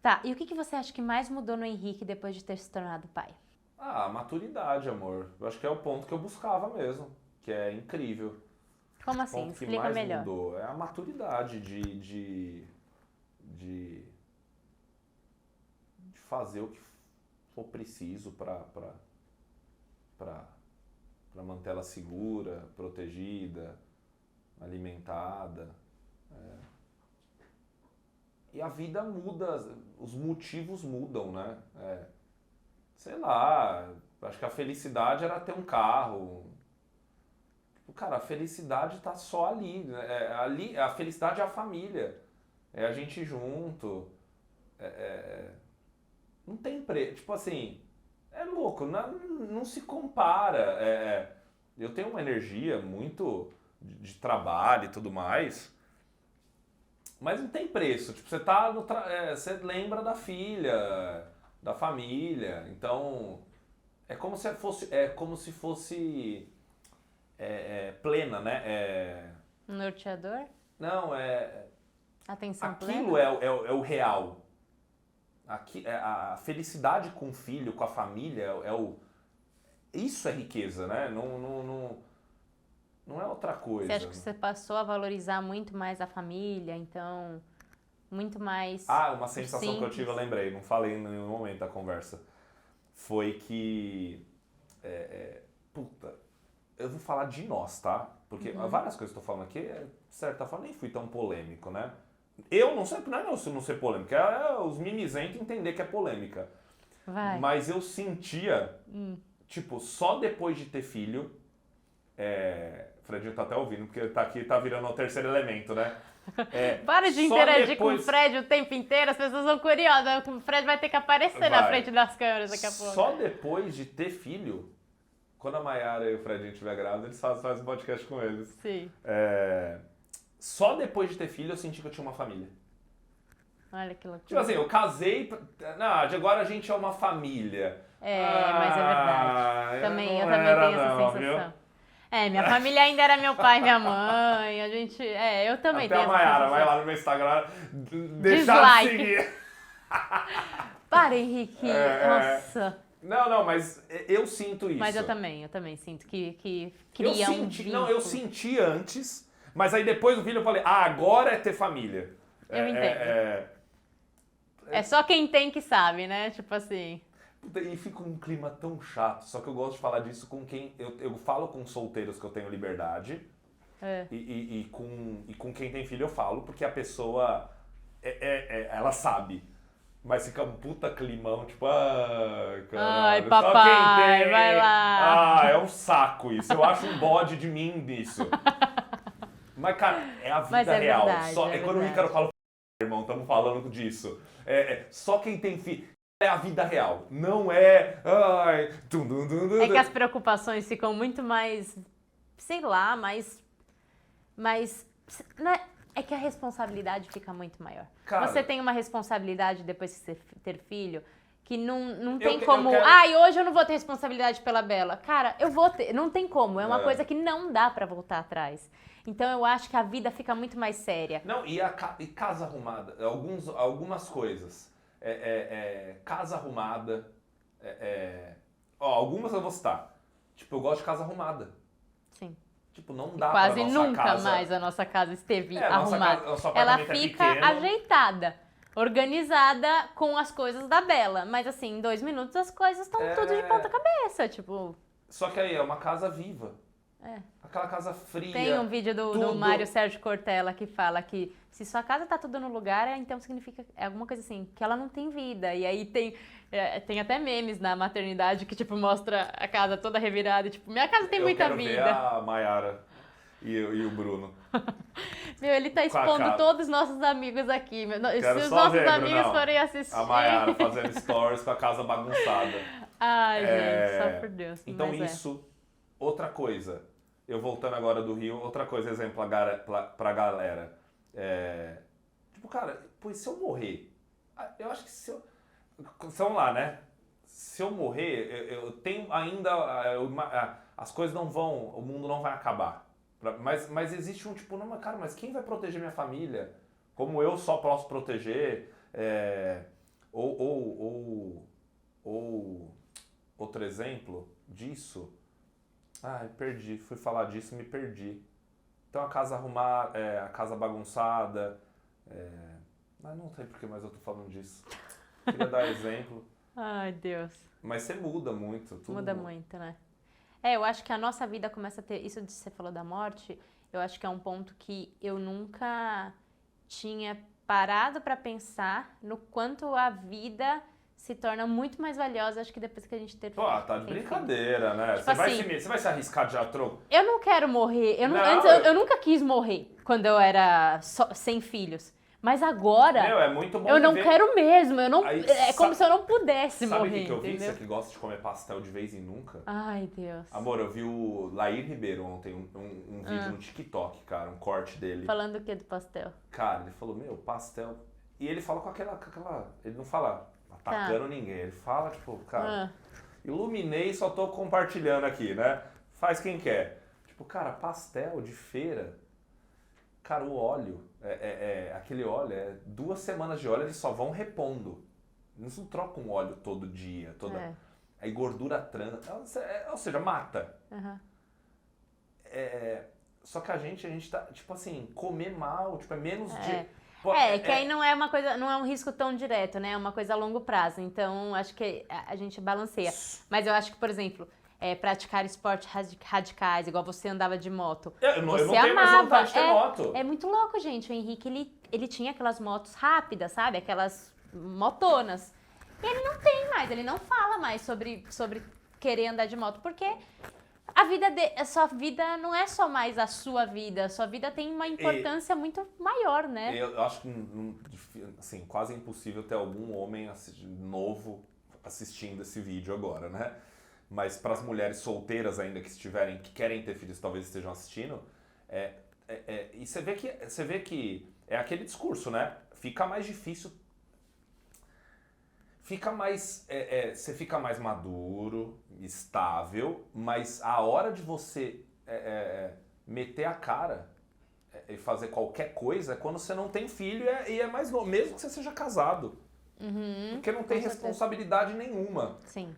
Tá, e o que você acha que mais mudou no Henrique depois de ter se tornado pai? Ah, maturidade, amor. Eu acho que é o ponto que eu buscava mesmo, que é incrível. Como O assim? ponto que Explica mais melhor. mudou é a maturidade de fazer o que for preciso para manter ela segura, protegida, alimentada. E a vida muda, os motivos mudam, né? Sei lá, acho que a felicidade era ter um carro. Cara, a felicidade tá só ali, né? Ali, a felicidade é a família, é a gente junto. Não tem preço. Tipo assim, é louco, não se compara. Eu tenho uma energia muito de trabalho e tudo mais, mas não tem preço. Tipo, você tá você lembra da filha, da família. Então, é como se fosse plena, né? Norteador? Não, Atenção plena? aquilo é o real. A felicidade com o filho, com a família, isso é riqueza, né? Não é outra Você acha coisa. que você passou a valorizar muito mais a família, então, muito mais Ah, uma o sensação que eu tive, eu simples? lembrei, não falei em nenhum momento da conversa. Foi que. Puta, eu vou falar de nós, tá? Porque várias coisas que eu tô falando aqui, de certa forma, nem fui tão polêmico, né? Eu não sei, não é não ser polêmico, é os mimizentos entender que é polêmica. Vai. Mas eu sentia, tipo, só depois de ter filho. O Fredinho tá até ouvindo, porque tá aqui, tá virando o terceiro elemento, né? Para de Só interagir com o depois. Fred o tempo inteiro, as pessoas são curiosas. O Fred vai ter que aparecer na Vai. frente das câmeras daqui a pouco. Só depois de ter filho, quando a Mayara e o Fredinho estiver grávidos, eles fazem um podcast com eles. Sim. Só depois de ter filho eu senti que eu tinha uma família. Olha que loucura. Tipo assim, eu casei. Não, de agora a gente é uma família. Mas é verdade. Eu não também era tenho essa não, sensação. viu? Minha família ainda era meu pai e minha mãe. A gente. Eu também Até tenho a essa Mayara sensação. vai lá no meu Instagram deixar de Dislike. seguir. Para, Henrique. Nossa. Não, mas eu sinto isso. Mas eu também sinto que Eu cria um senti, vínculo. eu senti antes, mas aí depois do filho eu falei, agora é ter família. Eu entendo. É só quem tem que sabe, né? Tipo assim. Puta, e fica um clima tão chato, só que eu gosto de falar disso com quem. Eu falo com solteiros que eu tenho liberdade. E com quem tem filho eu falo, porque a pessoa. Ela sabe. Mas fica um puta climão, tipo, Ai, caralho, só papai, quem tem. vai lá. É um saco isso. Eu acho um bode de mim nisso. Mas, cara, é a vida Mas é real. verdade, Quando o Ricardo fala, irmão, estamos falando disso. Só quem tem filho. É a vida real. Não é. Ai, É que as preocupações ficam muito mais. Sei lá, mais. Né? É que a responsabilidade fica muito maior. Cara, Você tem uma responsabilidade depois que você ter filho que não tem eu como. quero- E hoje eu não vou ter responsabilidade pela Bela. Cara, eu vou ter. Não tem como. É uma É. coisa que não dá pra voltar atrás. Então eu acho que a vida fica muito mais séria. Não, e casa arrumada. Algumas coisas. Casa arrumada. Algumas eu vou citar. Tipo, eu gosto de casa arrumada. Sim. Tipo, não dá Quase pra nossa nunca casa. mais a nossa casa esteve Nossa arrumada. nosso Ela apartamento é fica pequeno. ajeitada, organizada com as coisas da Bela. Mas assim, em 2 minutos as coisas estão tudo de ponta cabeça. Tipo, Só que aí é uma casa viva. É. Aquela casa fria. tem um vídeo do tudo- Mário Sérgio Cortella que fala que se sua casa tá tudo no lugar, então significa alguma coisa assim, que ela não tem vida. E aí tem até memes na maternidade que tipo mostra a casa toda revirada e tipo, minha casa tem muita Eu quero vida. ver a Mayara e o Bruno. Meu, ele tá Com a expondo cara. todos os nossos amigos aqui. Quero Se os só nossos ver, amigos Brunão. forem assistir. A Mayara fazendo stories com a casa bagunçada. Ai, gente, só por Deus. Então mas isso, outra coisa. Eu voltando agora do Rio, outra coisa, exemplo pra galera. Tipo, cara, pois se eu morrer, eu acho que vamos lá, né? Se eu morrer, eu tenho ainda, as coisas não vão, o mundo não vai acabar. Mas existe um tipo, não, cara, mas quem vai proteger minha família? Como eu só posso proteger? Ou outro exemplo disso. Ah, perdi. Fui falar disso e me perdi. Então a casa arrumada, a casa bagunçada. Mas não sei por que mais eu tô falando disso. Queria dar exemplo. Ai, Deus. Mas você muda muito. Tudo Muda muito, né? Eu acho que a nossa vida começa a ter... Isso de você falou da morte, eu acho que é um ponto que eu nunca tinha parado pra pensar no quanto a vida se torna muito mais valiosa, acho que depois que a gente ter Pô, tá de tem brincadeira, né? Tipo Você vai se arriscar de já troco? Eu não quero morrer. Não, Eu nunca quis morrer quando eu era sem filhos. Mas agora, Meu, é muito bom eu não viver. quero mesmo. Eu não, Aí, é como se eu não pudesse Sabe o morrer, que eu vi? entendeu? Você que gosta de comer pastel de vez em nunca? Ai, Deus. Amor, eu vi o Lair Ribeiro ontem, um vídeo no TikTok, cara, um corte dele. Falando o que do pastel? Cara, ele falou, meu, pastel... E ele fala com aquela... Ele não fala atacando ninguém, ele fala, tipo, cara... Iluminei, só tô compartilhando aqui, né? Faz quem quer. Tipo, cara, pastel de feira... Cara, o óleo, aquele óleo, 2 semanas de óleo, eles só vão repondo. Eles não trocam óleo todo dia, Aí gordura trans, ou seja, mata. Uhum. Só que a gente tá, tipo assim, comer mal, tipo, é menos de... Que aí não é uma coisa, não é um risco tão direto, né? É uma coisa a longo prazo. Então, acho que a gente balanceia. Mas eu acho que, por exemplo, praticar esportes radicais, igual você andava de moto. Eu não Você tenho mais amava. vontade de ter moto. É muito louco, gente. O Henrique, ele tinha aquelas motos rápidas, sabe? Aquelas motonas. E ele não tem mais, ele não fala mais sobre querer andar de moto, porque a sua vida não é só mais a sua vida. A sua vida tem uma importância muito maior, né? Eu acho que, assim, quase impossível ter algum homem novo assistindo esse vídeo agora, né? Mas para as mulheres solteiras ainda que querem ter filhos, talvez estejam assistindo, e você vê que é aquele discurso, né? Fica mais difícil, você fica mais maduro, estável, mas a hora de você meter a cara e fazer qualquer coisa é quando você não tem filho e é mais novo, mesmo que você seja casado. Porque não tem responsabilidade nenhuma. Sim.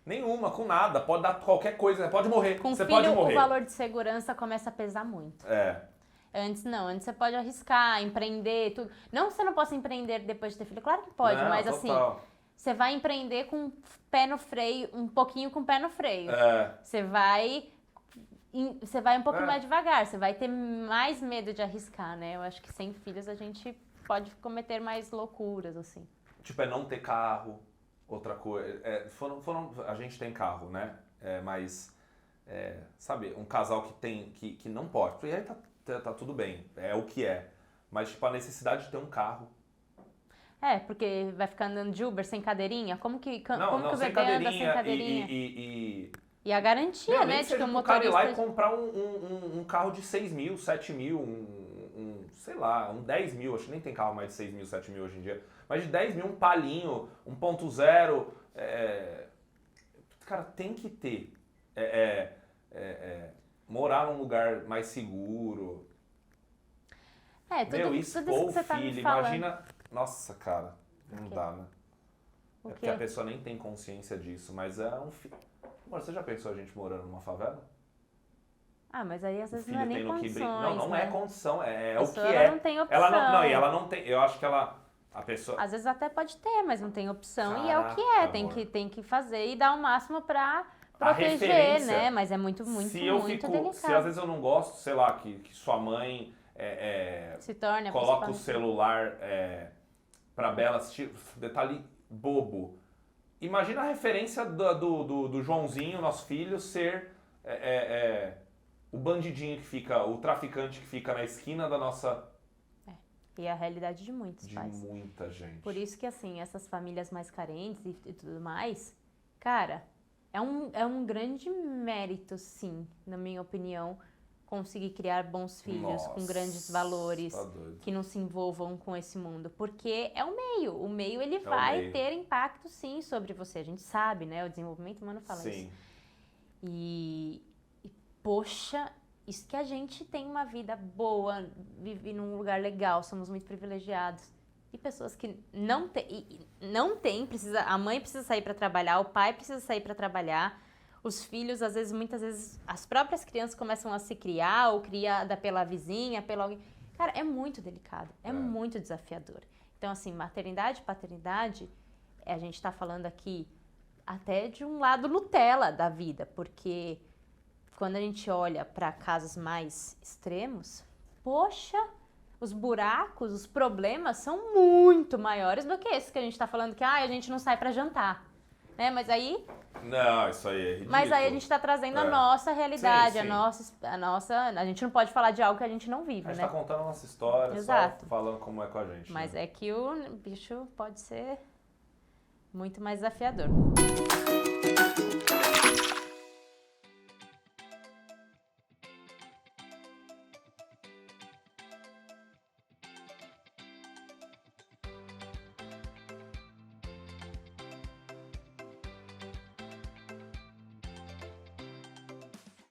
Nenhuma, com nada. Pode dar qualquer coisa, pode morrer. Com você filho, pode morrer. O valor de segurança começa a pesar muito. Antes não, antes você pode arriscar, empreender, tudo. Não que você não possa empreender depois de ter filho, claro que pode, Não, mas total. assim, você vai empreender com o pé no freio, um pouquinho com o pé no freio. Você vai um pouco mais devagar, você vai ter mais medo de arriscar, né? Eu acho que sem filhos a gente pode cometer mais loucuras, assim. Tipo, não ter carro. Outra coisa, a gente tem carro, né? Mas, sabe, um casal que não pode. E aí tá tudo bem, é o que é. Mas, tipo, a necessidade de ter um carro. Porque vai ficar andando de Uber sem cadeirinha? Como que o sem bebê anda sem cadeirinha? E a garantia, né? De que o motorista... ir lá e comprar um carro de 6 mil, 7 mil, sei lá, 10 mil, acho que nem tem carro mais de 6 mil, 7 mil hoje em dia. Mas de 10 mil, um Palinho, 1.0, cara, tem que ter. Morar num lugar mais seguro. Tudo isso que você tá me falando. Imagina... Nossa, cara, não dá, né? Porque a pessoa nem tem consciência disso, mas é um filho. Amor, você já pensou a gente morando numa favela? Mas aí às vezes não é nem condições, Não né? é condição, é o que Ela não tem opção. E ela não tem, eu acho que a pessoa... Às vezes até pode ter, mas não tem opção. Caraca, e é o que é, tem que fazer e dar o máximo pra proteger, né? Mas é muito delicado. Se às vezes eu não gosto, sei lá, que sua mãe se torne coloca o celular pra Bela assistir, detalhe bobo. Imagina a referência do Joãozinho, nosso filho, ser o bandidinho que fica, o traficante que fica na esquina da nossa... E a realidade de muitos pais. De muita gente. Por isso que, assim, essas famílias mais carentes e tudo mais, cara, é um grande mérito, sim, na minha opinião, conseguir criar bons filhos com grandes valores, que não se envolvam com esse mundo. Porque é o meio. O meio, ele vai ter impacto, sim, sobre você. A gente sabe, né? O desenvolvimento humano fala isso. E, poxa... Isso que a gente tem uma vida boa, vive num lugar legal, somos muito privilegiados. e pessoas que não tem, a mãe precisa sair para trabalhar, o pai precisa sair para trabalhar, os filhos, às vezes, muitas vezes, as próprias crianças começam a se criar, ou criada pela vizinha, pela alguém. Cara, é muito delicado, é muito desafiador. Então, assim, maternidade, paternidade, a gente está falando aqui até de um lado Nutella da vida, porque quando a gente olha para casos mais extremos, poxa, os buracos, os problemas são muito maiores do que esses que a gente está falando que a gente não sai para jantar, né? Mas aí... Não, isso aí é ridículo. Mas aí a gente está trazendo a nossa realidade, sim. A gente não pode falar de algo que a gente não vive, A gente né? tá contando a nossa história, Exato. só falando como é com a gente. Mas né? é que o bicho pode ser muito mais desafiador.